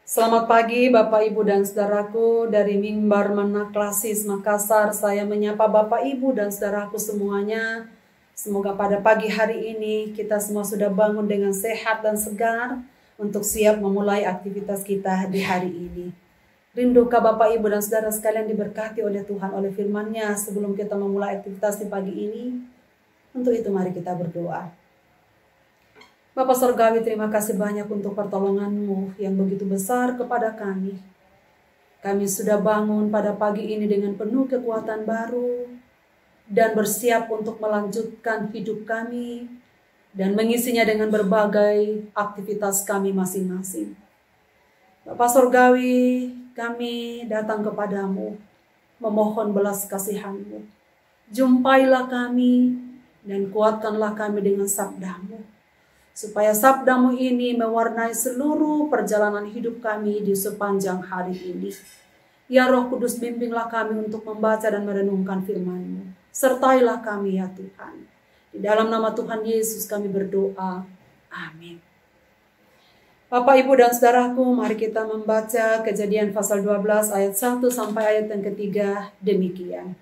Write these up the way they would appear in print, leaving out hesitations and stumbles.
Selamat pagi Bapak Ibu dan Saudaraku, dari Mimbar Manaklasis Makassar. Saya menyapa Bapak Ibu dan Saudaraku semuanya. Semoga pada pagi hari ini kita semua sudah bangun dengan sehat dan segar untuk siap memulai aktivitas kita di hari ini. Rindukah Bapak Ibu dan Saudara sekalian diberkati oleh Tuhan, oleh firman-Nya sebelum kita memulai aktivitas di pagi ini? Untuk itu mari kita berdoa. Bapak Surgawi, terima kasih banyak untuk pertolongan-Mu yang begitu besar kepada kami. Kami sudah bangun pada pagi ini dengan penuh kekuatan baru dan bersiap untuk melanjutkan hidup kami dan mengisinya dengan berbagai aktivitas kami masing-masing. Bapak Surgawi, kami datang kepadamu memohon belas kasihan-Mu. Jumpailah kami dan kuatkanlah kami dengan sabda-Mu, supaya sabda-Mu ini mewarnai seluruh perjalanan hidup kami di sepanjang hari ini. Ya Roh Kudus, bimbinglah kami untuk membaca dan merenungkan firman-Mu. Sertailah kami ya Tuhan. Di dalam nama Tuhan Yesus kami berdoa. Amin. Bapak, Ibu, dan Saudaraku, mari kita membaca Kejadian pasal 12 ayat 1 sampai ayat yang ketiga demikian.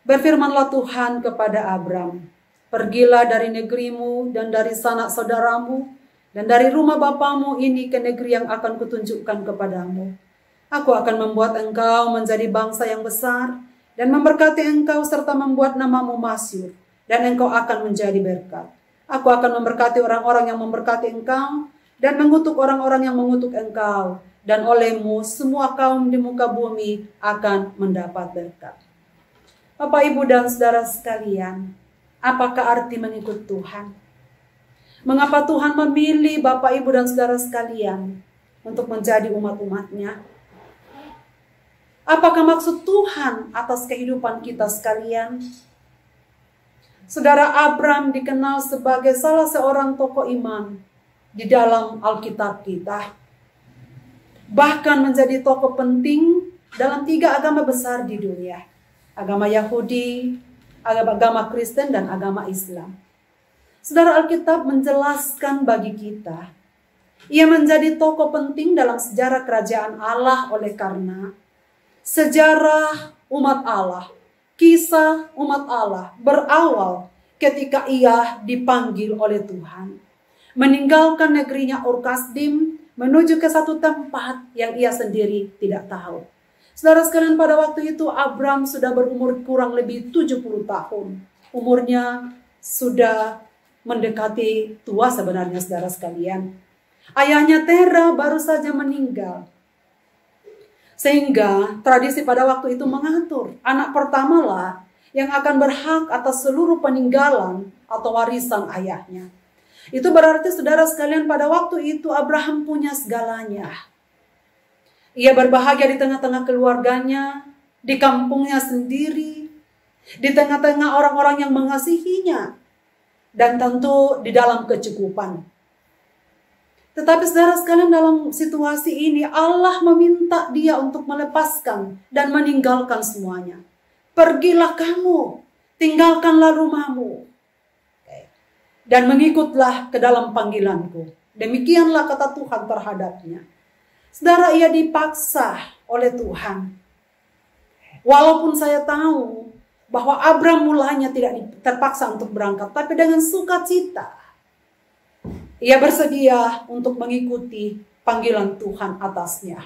Berfirmanlah Tuhan kepada Abram, "Pergilah dari negerimu dan dari sanak saudaramu dan dari rumah bapamu ini ke negeri yang akan kutunjukkan kepadamu. Aku akan membuat engkau menjadi bangsa yang besar dan memberkati engkau serta membuat namamu masyhur, dan engkau akan menjadi berkat. Aku akan memberkati orang-orang yang memberkati engkau dan mengutuk orang-orang yang mengutuk engkau, dan olehmu semua kaum di muka bumi akan mendapat berkat." Bapak, Ibu, dan Saudara sekalian, apakah arti mengikut Tuhan? Mengapa Tuhan memilih Bapak, Ibu, dan Saudara sekalian untuk menjadi umat-umatnya? Apakah maksud Tuhan atas kehidupan kita sekalian? Saudara, Abram dikenal sebagai salah seorang tokoh iman di dalam Alkitab kita. Bahkan menjadi tokoh penting dalam 3 agama besar di dunia. Agama Yahudi, agama Kristen, dan agama Islam. Saudara, Alkitab menjelaskan bagi kita, ia menjadi tokoh penting dalam sejarah kerajaan Allah oleh karena sejarah umat Allah, kisah umat Allah berawal ketika ia dipanggil oleh Tuhan, meninggalkan negerinya Ur Kasdim menuju ke satu tempat yang ia sendiri tidak tahu. Saudara sekalian, pada waktu itu Abram sudah berumur kurang lebih 70 tahun. Umurnya sudah mendekati tua sebenarnya, saudara sekalian. Ayahnya Tera baru saja meninggal. Sehingga tradisi pada waktu itu mengatur anak pertamalah yang akan berhak atas seluruh peninggalan atau warisan ayahnya. Itu berarti, saudara sekalian, pada waktu itu Abraham punya segalanya. Ia berbahagia di tengah-tengah keluarganya, di kampungnya sendiri, di tengah-tengah orang-orang yang mengasihinya, dan tentu di dalam kecukupan. Tetapi saudara sekalian, dalam situasi ini Allah meminta dia untuk melepaskan dan meninggalkan semuanya. "Pergilah kamu, tinggalkanlah rumahmu, dan mengikutlah ke dalam panggilanku." Demikianlah kata Tuhan terhadapnya. Saudara, ia dipaksa oleh Tuhan. Walaupun saya tahu bahwa Abram mulanya tidak terpaksa untuk berangkat, tapi dengan sukacita ia bersedia untuk mengikuti panggilan Tuhan atasnya.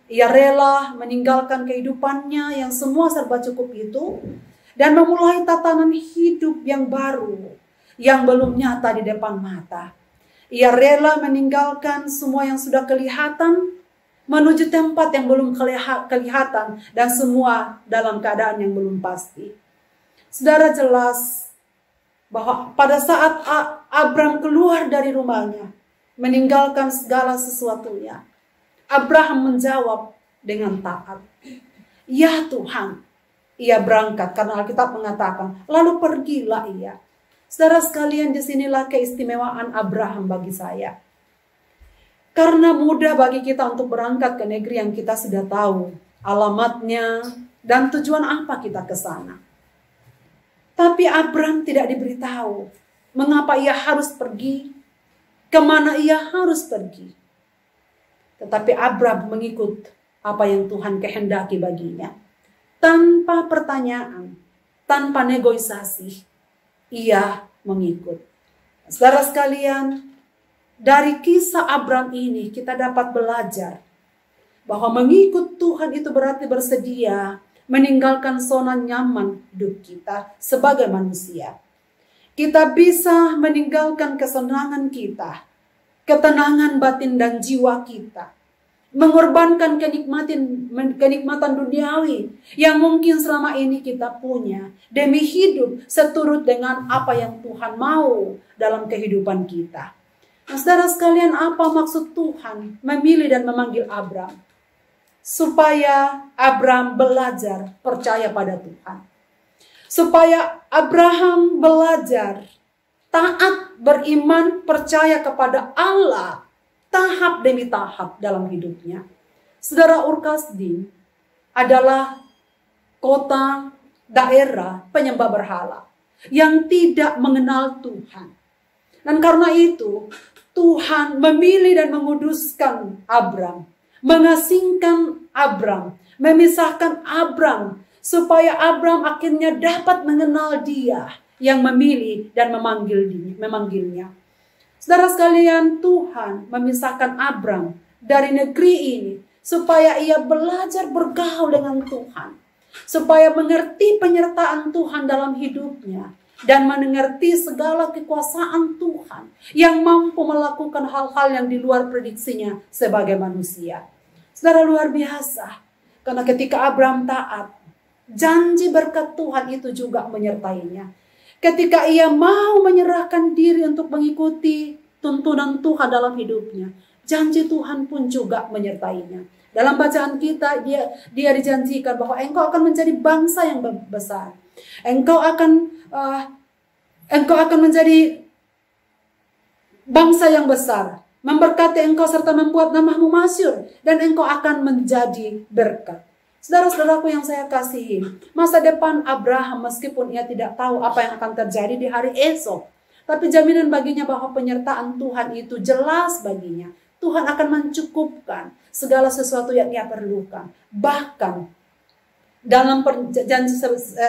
Ia rela meninggalkan kehidupannya yang semua serba cukup itu dan memulai tatanan hidup yang baru yang belum nyata di depan mata. Ia rela meninggalkan semua yang sudah kelihatan menuju tempat yang belum kelihatan, dan semua dalam keadaan yang belum pasti. Saudara, jelas bahwa pada saat Abram keluar dari rumahnya, meninggalkan segala sesuatunya, Abraham menjawab dengan taat. "Ya Tuhan." Ia berangkat karena Alkitab mengatakan, lalu pergilah ia. Saudara sekalian, disinilah keistimewaan Abraham bagi saya. Karena mudah bagi kita untuk berangkat ke negeri yang kita sudah tahu alamatnya dan tujuan apa kita ke sana. Tapi Abram tidak diberitahu mengapa ia harus pergi, kemana ia harus pergi. Tetapi Abram mengikut apa yang Tuhan kehendaki baginya. Tanpa pertanyaan, tanpa negosiasi, ia mengikut. Saudara sekalian, dari kisah Abram ini kita dapat belajar bahwa mengikut Tuhan itu berarti bersedia meninggalkan zona nyaman hidup kita sebagai manusia. Kita bisa meninggalkan kesenangan kita, ketenangan batin dan jiwa kita, mengorbankan kenikmatan duniawi yang mungkin selama ini kita punya demi hidup seturut dengan apa yang Tuhan mau dalam kehidupan kita. Nah, saudara sekalian, apa maksud Tuhan memilih dan memanggil Abram? Supaya Abram belajar percaya pada Tuhan. Supaya Abraham belajar taat, beriman, percaya kepada Allah tahap demi tahap dalam hidupnya. Saudara, Ur Kasdim adalah kota, daerah penyembah berhala yang tidak mengenal Tuhan. Dan karena itu Tuhan memilih dan menguduskan Abram, mengasingkan Abram, memisahkan Abram, supaya Abram akhirnya dapat mengenal Dia yang memilih dan memanggilnya. Saudara sekalian, Tuhan memisahkan Abram dari negeri ini supaya ia belajar bergaul dengan Tuhan, supaya mengerti penyertaan Tuhan dalam hidupnya dan mengerti segala kekuasaan Tuhan yang mampu melakukan hal-hal yang di luar prediksinya sebagai manusia. Saudara, luar biasa, karena ketika Abram taat, janji berkat Tuhan itu juga menyertainya. Ketika ia mau menyerahkan diri untuk mengikuti tuntunan Tuhan dalam hidupnya, janji Tuhan pun juga menyertainya. Dalam bacaan kita, dia dijanjikan bahwa engkau akan menjadi bangsa yang besar. Engkau akan menjadi bangsa yang besar, memberkati engkau serta membuat namamu masyhur, dan engkau akan menjadi berkat. Saudara-saudaraku yang saya kasihi, masa depan Abraham meskipun ia tidak tahu apa yang akan terjadi di hari esok, tapi jaminan baginya bahwa penyertaan Tuhan itu jelas baginya. Tuhan akan mencukupkan segala sesuatu yang ia perlukan. Bahkan dalam janji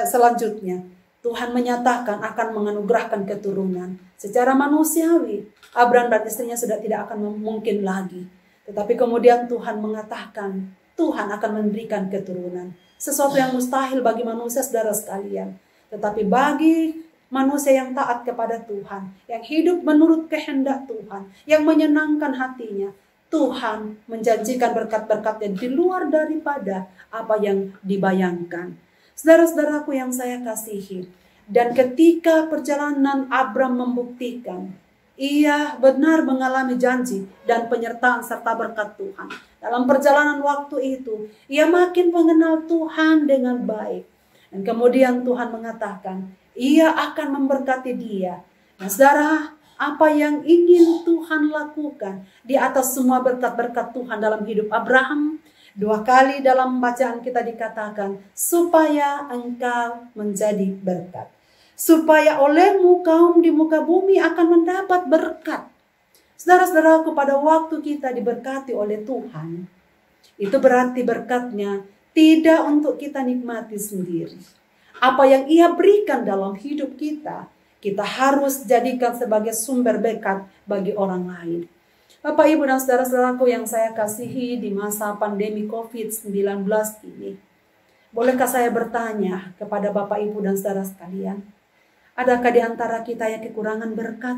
selanjutnya, Tuhan menyatakan akan menganugerahkan keturunan. Secara manusiawi, Abraham dan istrinya sudah tidak akan mungkin lagi. Tetapi kemudian Tuhan mengatakan, Tuhan akan memberikan keturunan. Sesuatu yang mustahil bagi manusia, saudara sekalian. Tetapi bagi manusia yang taat kepada Tuhan, yang hidup menurut kehendak Tuhan, yang menyenangkan hatinya, Tuhan menjanjikan berkat-berkatnya di luar daripada apa yang dibayangkan. Saudara-saudaraku yang saya kasihi, dan ketika perjalanan Abram membuktikan, ia benar mengalami janji dan penyertaan serta berkat Tuhan. Dalam perjalanan waktu itu, ia makin mengenal Tuhan dengan baik. Dan kemudian Tuhan mengatakan, ia akan memberkati dia. Nah, saudara, apa yang ingin Tuhan lakukan di atas semua berkat-berkat Tuhan dalam hidup Abraham? 2 kali dalam bacaan kita dikatakan, supaya engkau menjadi berkat. Supaya olehmu kaum di muka bumi akan mendapat berkat. Saudara-saudaraku, pada waktu kita diberkati oleh Tuhan, itu berarti berkatnya tidak untuk kita nikmati sendiri. Apa yang ia berikan dalam hidup kita, kita harus jadikan sebagai sumber berkat bagi orang lain. Bapak, Ibu, dan saudara-saudaraku yang saya kasihi, di masa pandemi COVID-19 ini, bolehkah saya bertanya kepada Bapak, Ibu, dan saudara sekalian, adakah di antara kita yang kekurangan berkat?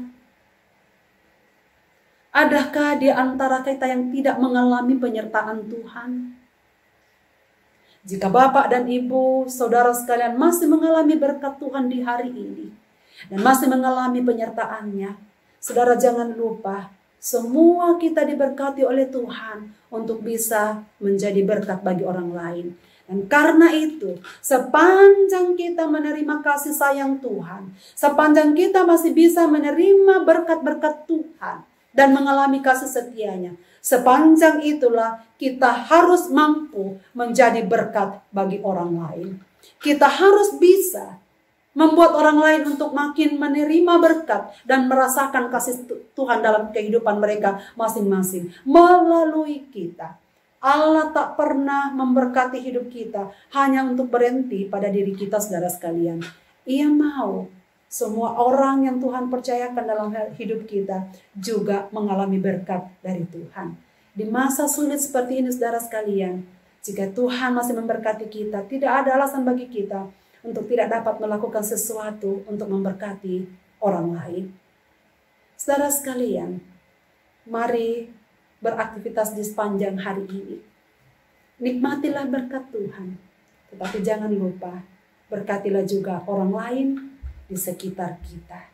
Adakah di antara kita yang tidak mengalami penyertaan Tuhan? Jika Bapak dan Ibu, saudara sekalian masih mengalami berkat Tuhan di hari ini, dan masih mengalami penyertaannya, saudara jangan lupa, semua kita diberkati oleh Tuhan untuk bisa menjadi berkat bagi orang lain. Dan karena itu, sepanjang kita menerima kasih sayang Tuhan, sepanjang kita masih bisa menerima berkat-berkat Tuhan dan mengalami kasih setianya, sepanjang itulah kita harus mampu menjadi berkat bagi orang lain. Kita harus bisa membuat orang lain untuk makin menerima berkat dan merasakan kasih Tuhan dalam kehidupan mereka masing-masing melalui kita. Allah tak pernah memberkati hidup kita hanya untuk berhenti pada diri kita, saudara sekalian. Ia mau semua orang yang Tuhan percayakan dalam hidup kita juga mengalami berkat dari Tuhan. Di masa sulit seperti ini, saudara sekalian, jika Tuhan masih memberkati kita, tidak ada alasan bagi kita untuk tidak dapat melakukan sesuatu untuk memberkati orang lain. Saudara sekalian, mari beraktivitas di sepanjang hari ini. Nikmatilah berkat Tuhan, tetapi jangan lupa berkatilah juga orang lain di sekitar kita.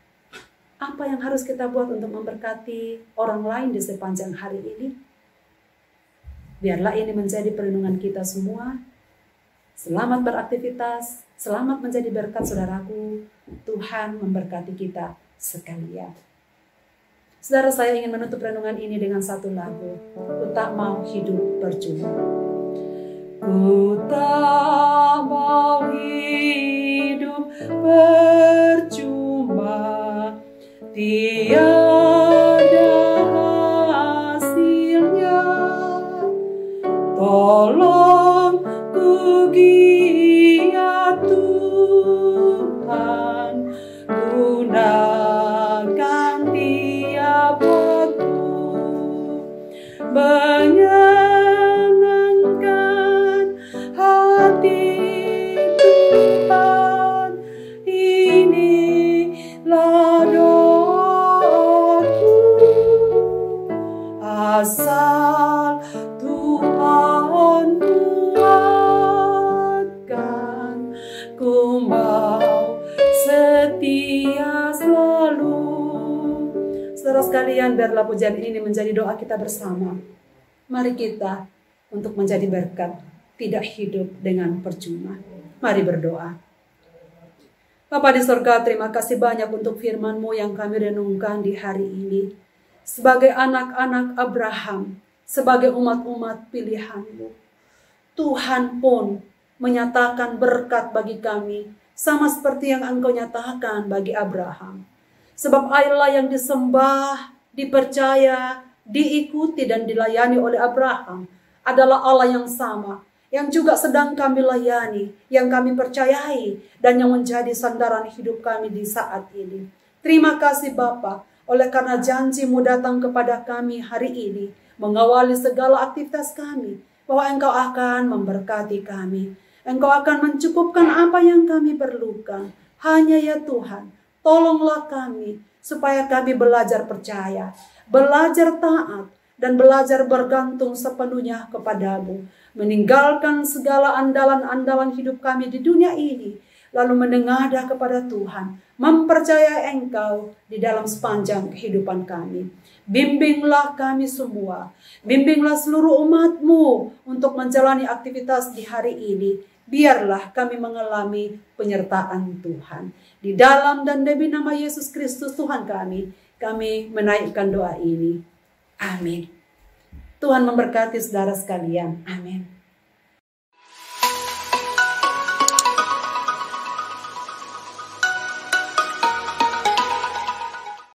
Apa yang harus kita buat untuk memberkati orang lain di sepanjang hari ini? Biarlah ini menjadi perlindungan kita semua. Selamat beraktivitas, selamat menjadi berkat, saudaraku. Tuhan memberkati kita sekalian. Saudara, saya ingin menutup renungan ini dengan satu lagu. Ku tak mau hidup percuma. Ku tak mau hidup percuma, tiada hasilnya. Tolong ku giat Tuhan, gunakan tiap waktu menyenangkan hati Tuhan. Inilah doaku, asal Tuhan kuatkan, ku mau setia selalu. Saudara sekalian, biarlah pujian ini menjadi doa kita bersama. Mari kita untuk menjadi berkat, tidak hidup dengan percuma. Mari berdoa. Bapa di sorga, terima kasih banyak untuk firman-Mu yang kami renungkan di hari ini. Sebagai anak-anak Abraham, sebagai umat-umat pilihan-Mu, Tuhan pun menyatakan berkat bagi kami, sama seperti yang Engkau nyatakan bagi Abraham. Sebab Allah yang disembah, dipercaya, diikuti dan dilayani oleh Abraham adalah Allah yang sama, yang juga sedang kami layani, yang kami percayai, dan yang menjadi sandaran hidup kami di saat ini. Terima kasih Bapa, oleh karena janji-Mu datang kepada kami hari ini, mengawali segala aktivitas kami, bahwa Engkau akan memberkati kami. Engkau akan mencukupkan apa yang kami perlukan. Hanya ya Tuhan, tolonglah kami supaya kami belajar percaya, belajar taat, dan belajar bergantung sepenuhnya kepadamu. Meninggalkan segala andalan-andalan hidup kami di dunia ini, lalu menengadah kepada Tuhan, mempercayai Engkau di dalam sepanjang kehidupan kami. Bimbinglah kami semua, bimbinglah seluruh umat-Mu untuk menjalani aktivitas di hari ini. Biarlah kami mengalami penyertaan Tuhan. Di dalam dan demi nama Yesus Kristus Tuhan kami menaikkan doa ini. Amin. Tuhan memberkati saudara sekalian. Amin.